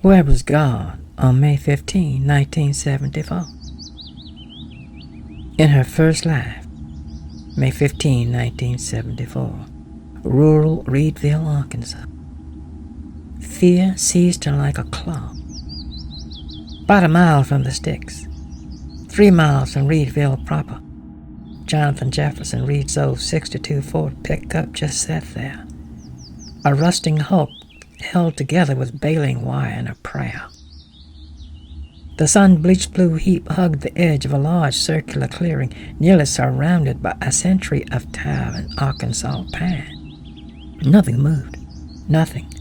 Webb was gone on May 15, 1974. In her first life, May 15, 1974, rural Reedville, Arkansas. Fear seized her like a claw. About a mile from the sticks, 3 miles from Reedville proper, Jonathan Jefferson Reed's old '62 Ford pickup just sat there, a rusting hulk held together with baling wire and a prow. The sun-bleached blue heap hugged the edge of a large circular clearing nearly surrounded by a century of tile and Arkansas pine. Nothing moved. Nothing.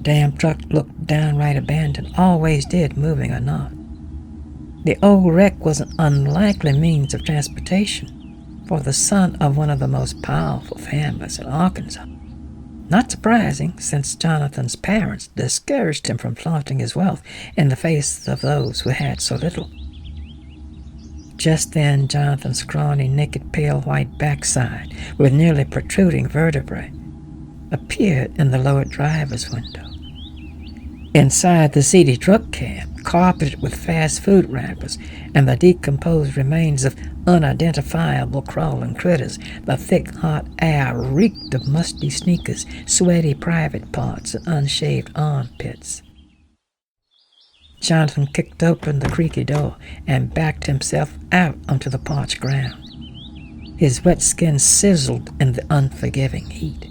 Damn truck looked downright abandoned, always did, moving or not. The old wreck was an unlikely means of transportation for the son of one of the most powerful families in Arkansas. Not surprising, since Jonathan's parents discouraged him from flaunting his wealth in the face of those who had so little. Just then, Jonathan's scrawny, naked, pale white backside, with nearly protruding vertebrae, appeared in the lower driver's window. Inside the seedy truck cab, carpeted with fast food wrappers and the decomposed remains of unidentifiable crawling critters, the thick, hot air reeked of musty sneakers, sweaty private parts, and unshaved armpits. Jonathan kicked open the creaky door and backed himself out onto the parched ground. His wet skin sizzled in the unforgiving heat.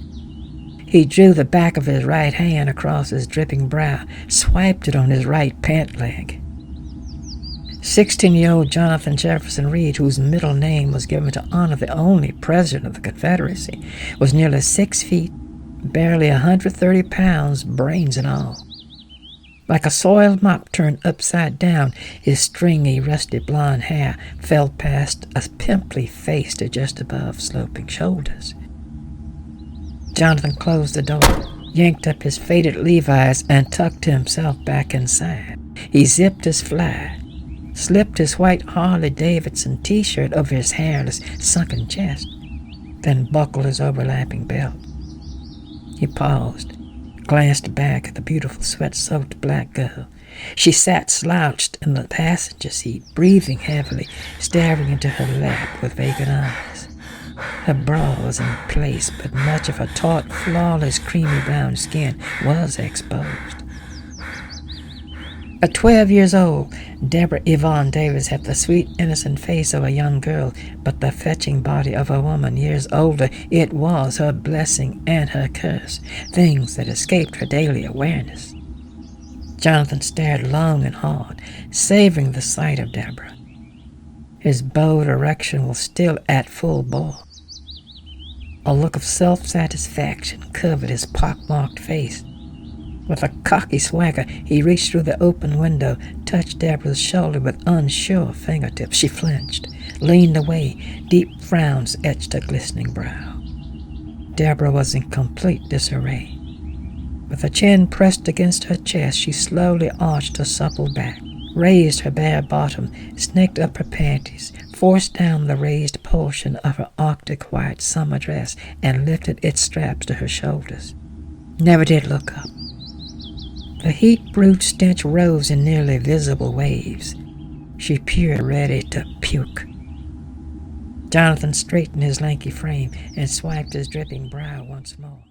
He drew the back of his right hand across his dripping brow, swiped it on his right pant leg. 16-year-old Jonathan Jefferson Reed, whose middle name was given to honor the only president of the Confederacy, was nearly 6 feet, barely 130 pounds, brains and all. Like a soiled mop turned upside down, his stringy, rusty blonde hair fell past a pimply face to just above sloping shoulders. Jonathan closed the door, yanked up his faded Levi's, and tucked himself back inside. He zipped his fly, slipped his white Harley-Davidson t-shirt over his hairless, sunken chest, then buckled his overlapping belt. He paused, glanced back at the beautiful sweat-soaked black girl. She sat slouched in the passenger seat, breathing heavily, staring into her lap with vacant eyes. Her bra was in place, but much of her taut, flawless, creamy brown skin was exposed. At 12 years old, Deborah Yvonne Davis had the sweet, innocent face of a young girl, but the fetching body of a woman years older. It was her blessing and her curse, things that escaped her daily awareness. Jonathan stared long and hard, savoring the sight of Deborah. His bowed erection was still at full bore. A look of self-satisfaction covered his pock-marked face. With a cocky swagger, he reached through the open window, touched Deborah's shoulder with unsure fingertips. She flinched, leaned away. Deep frowns etched her glistening brow. Deborah was in complete disarray. With her chin pressed against her chest, she slowly arched her supple back, raised her bare bottom, snaked up her panties, forced down the raised portion of her arctic white summer dress, and lifted its straps to her shoulders. Never did look up. The heat-brewed stench rose in nearly visible waves. She peered, ready to puke. Jonathan straightened his lanky frame and swiped his dripping brow once more.